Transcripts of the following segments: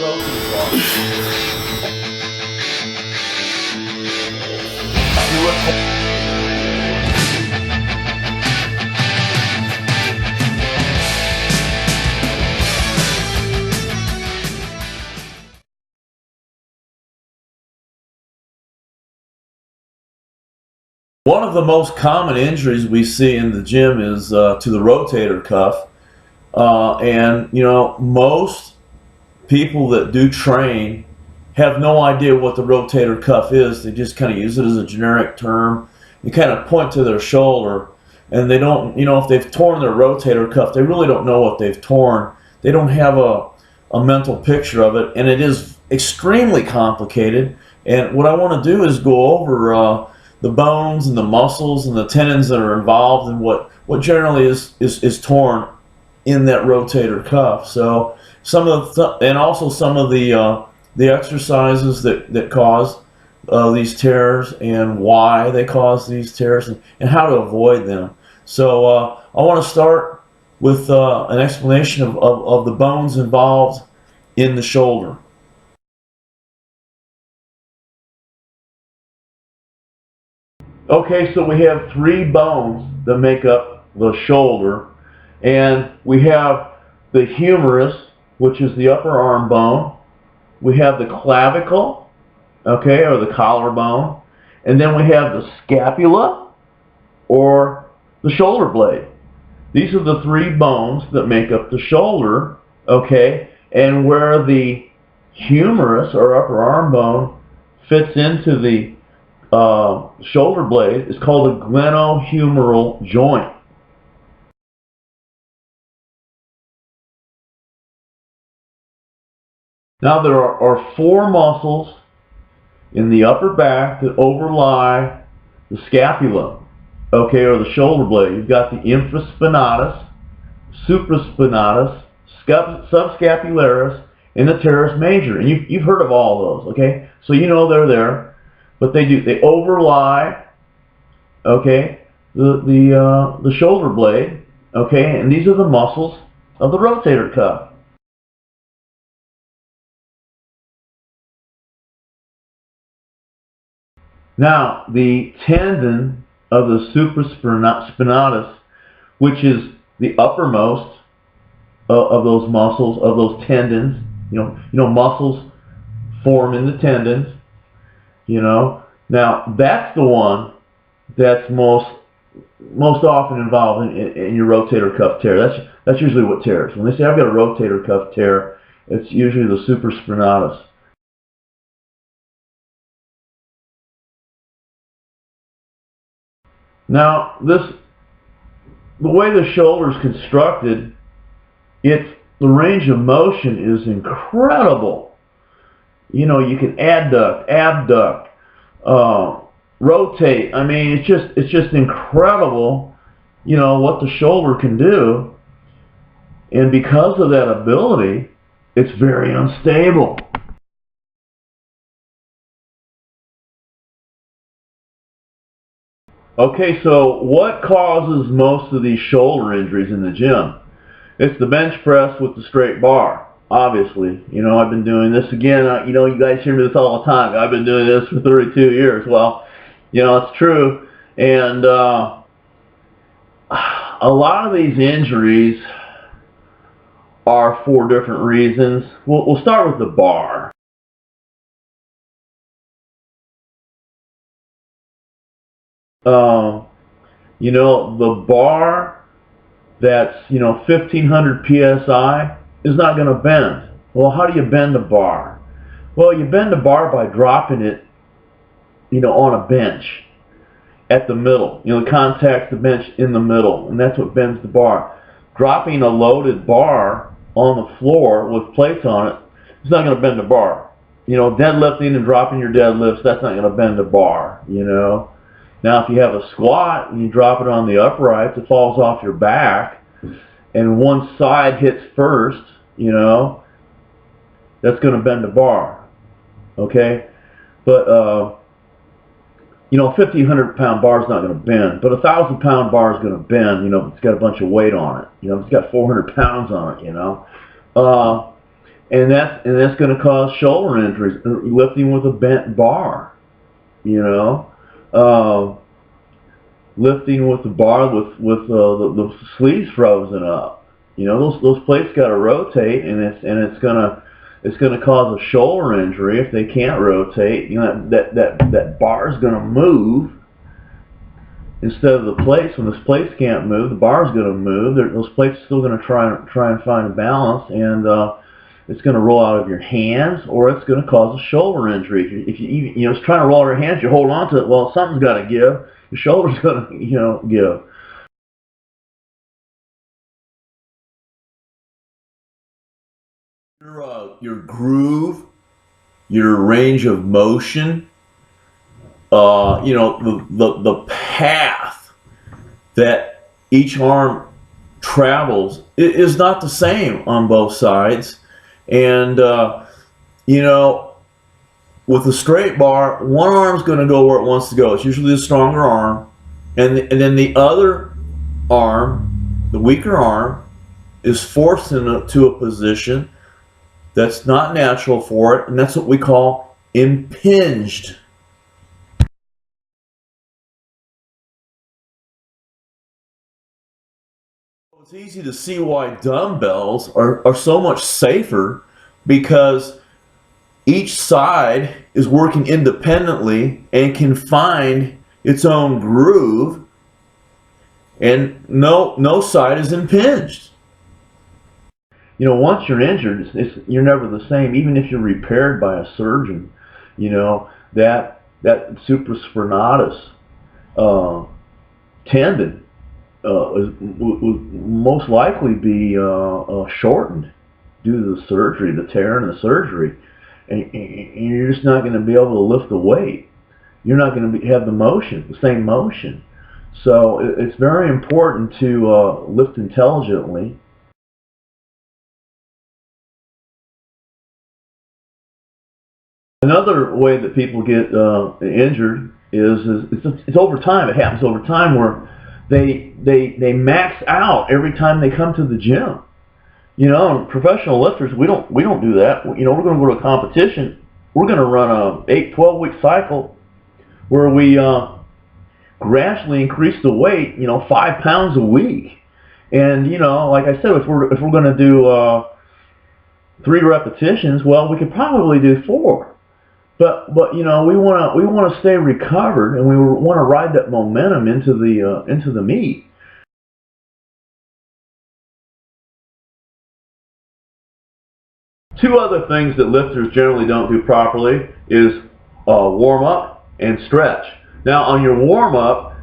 trophies are. Do it. One of the most common injuries we see in the gym is to the rotator cuff. And, you know, most people that do train have no idea what the rotator cuff is. They just kind of use it as a generic term. You kind of point to their shoulder, and they don't, you know, if they've torn their rotator cuff, they really don't know what they've torn. They don't have a mental picture of it, and it is extremely complicated. And what I want to do is go over the bones and the muscles and the tendons that are involved in what generally is torn in that rotator cuff. So some of and also some of the exercises that cause these tears and why they cause these tears and how to avoid them. So I want to start with an explanation of the bones involved in the shoulder. Okay, so we have three bones that make up the shoulder, and we have the humerus, which is the upper arm bone. We have the clavicle, okay, or the collarbone, and then we have the scapula, or the shoulder blade. These are the three bones that make up the shoulder, okay, and where the humerus, or upper arm bone, fits into the shoulder blade is called a glenohumeral joint. Now there are four muscles in the upper back that overlie the scapula, okay, or the shoulder blade. You've got the infraspinatus, supraspinatus, subscapularis, and the teres major. And you've heard of all those, okay? So you know they're there. But they overlie, okay, the shoulder blade, okay, and these are the muscles of the rotator cuff. Now, the tendon of the supraspinatus, which is the uppermost of those muscles, of those tendons, you know, muscles form in the tendons. You know, now that's the one that's most often involved in your rotator cuff tear. That's usually what tears. When they say I've got a rotator cuff tear, it's usually the supraspinatus. Now the way the shoulder is constructed, the range of motion is incredible. You know, you can adduct, abduct, rotate. I mean, it's just incredible, you know, what the shoulder can do. And because of that ability, it's very unstable. Okay, so what causes most of these shoulder injuries in the gym? It's the bench press with the straight bar. Obviously, you know, I've been doing this again. You know, you guys hear me this all the time. I've been doing this for 32 years. Well, you know, it's true. And a lot of these injuries are for different reasons. We'll start with the bar. You know, the bar that's, you know, 1500 psi is not going to bend. Well, how do you bend a bar? Well, you bend a bar by dropping it, you know, on a bench at the middle. You know, it contacts the bench in the middle, and that's what bends the bar. Dropping a loaded bar on the floor with plates on it, it's not going to bend the bar. You know, deadlifting and dropping your deadlifts, that's not going to bend the bar, you know. Now, if you have a squat and you drop it on the uprights, it falls off your back, and one side hits first, you know, that's going to bend the bar, okay? But, you know, a 1,500-pound bar is not going to bend, but a 1,000-pound bar is going to bend, you know, if it's got a bunch of weight on it. You know, if it's got 400 pounds on it, you know. and that's going to cause shoulder injuries. Lifting with a bent bar, you know, uh, lifting with the bar with the sleeves frozen up. You know, those plates got to rotate, and it's gonna cause a shoulder injury if they can't rotate. You know, that bar is gonna move instead of the plates. When the plates can't move, the bar is gonna move. Those plates are still gonna try and find a balance, and it's going to roll out of your hands, or it's going to cause a shoulder injury. If you it's trying to roll out of your hands, you hold on to it. Well, something's got to give. Your shoulder's going to give. Your groove, your range of motion, the path that each arm travels is not the same on both sides, and with a straight bar, one arm's going to go where it wants to go. It's usually the stronger arm, and then the other arm, the weaker arm, is forced into a position that's not natural for it, and that's what we call impinged. It's easy to see why dumbbells are so much safer, because each side is working independently and can find its own groove, and no side is impinged. Once you're injured, you're never the same. Even if you're repaired by a surgeon, that supraspinatus tendon will most likely be shortened due to the surgery, the tear and the surgery. And you're just not going to be able to lift the weight. You're not going to have the same motion. So it's very important to lift intelligently. Another way that people get injured is it's over time. It happens over time, where they max out every time they come to the gym. Professional lifters, we don't do that. We're going to go to a competition. We're going to run a 12-week cycle where we gradually increase the weight, 5 pounds a week. And like I said, if we're going to do 3 repetitions, well, we could probably do 4. But we want to stay recovered, and we want to ride that momentum into the meet. Two other things that lifters generally don't do properly is warm up and stretch. Now, on your warm up,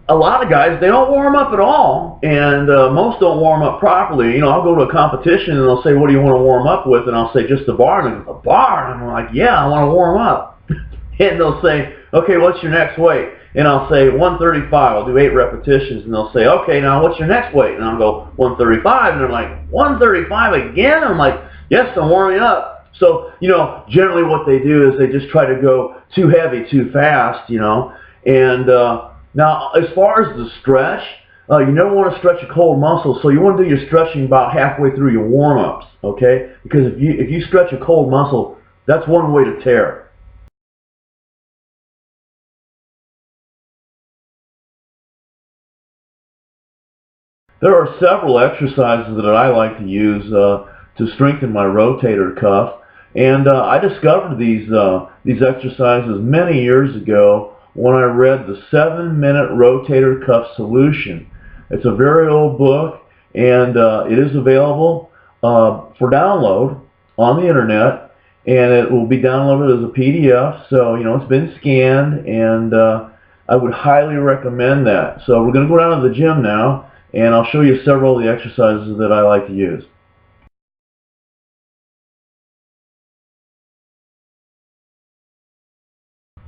a lot of guys, they don't warm up at all, and most don't warm up properly. I'll go to a competition and they'll say, "What do you want to warm up with?" And I'll say, "Just a bar." And a bar, and I'm like, "Yeah, I want to warm up." And they'll say, "Okay, what's your next weight?" And I'll say 135. I'll do 8 repetitions, and they'll say, "Okay, now what's your next weight?" And I'll go 135, and they're like, 135 again? I'm like, "Yes, I'm warming up." So generally what they do is they just try to go too heavy too fast, and now, as far as the stretch, you never want to stretch a cold muscle, so you want to do your stretching about halfway through your warm-ups, okay? Because if you stretch a cold muscle, that's one way to tear. There are several exercises that I like to use to strengthen my rotator cuff, and I discovered these exercises many years ago when I read the 7-Minute Rotator Cuff Solution. It's a very old book, and it is available for download on the internet, and it will be downloaded as a PDF. So it's been scanned, and I would highly recommend that. So we're going to go down to the gym now, and I'll show you several of the exercises that I like to use.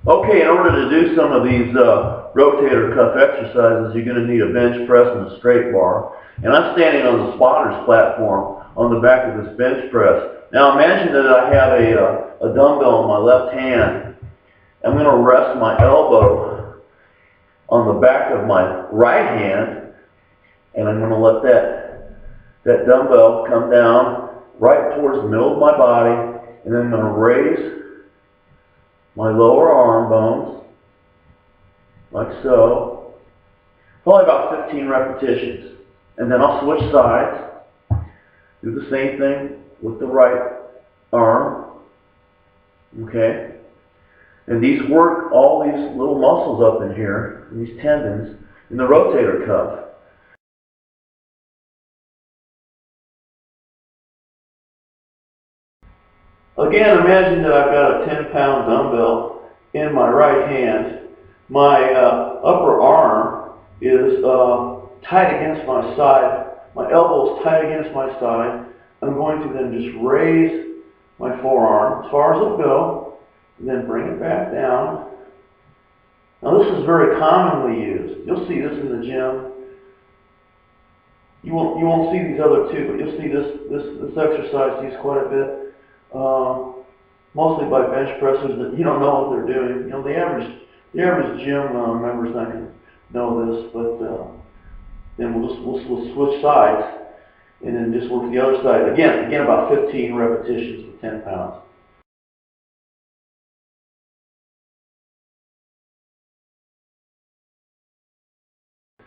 Okay, in order to do some of these rotator cuff exercises, you're going to need a bench press and a straight bar. And I'm standing on the spotter's platform on the back of this bench press. Now imagine that I have a dumbbell in my left hand. I'm going to rest my elbow on the back of my right hand, and I'm going to let that dumbbell come down right towards the middle of my body, and then I'm going to raise my lower arm bones, like so. Probably about 15 repetitions. And then I'll switch sides, do the same thing with the right arm, okay? And these work all these little muscles up in here, these tendons, in the rotator cuff. Again, imagine that I've got a 10-pound dumbbell in my right hand. My upper arm is tight against my side. My elbow is tight against my side. I'm going to then just raise my forearm as far as it'll go, and then bring it back down. Now this is very commonly used. You'll see this in the gym. You won't see these other two, but you'll see this exercise used quite a bit. Mostly by bench pressers that you don't know what they're doing. You know, the average gym member's not going to know this, but then we'll switch sides and then just work the other side. Again about 15 repetitions with 10 pounds.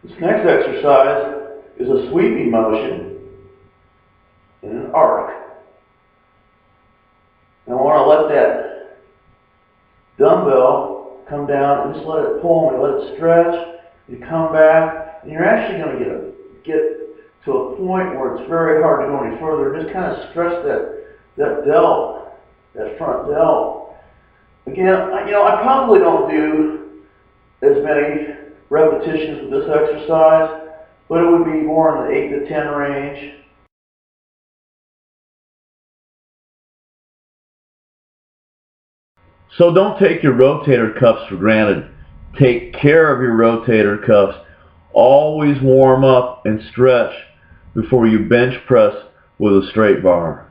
This next exercise is a sweeping motion in an arc. And I want to let that dumbbell come down and just let it pull and let it stretch. You come back, and you're actually going to get to a point where it's very hard to go any further. Just kind of stretch that delt, that front delt. Again, I probably don't do as many repetitions with this exercise, but it would be more in the 8 to 10 range. So don't take your rotator cuffs for granted. Take care of your rotator cuffs. Always warm up and stretch before you bench press with a straight bar.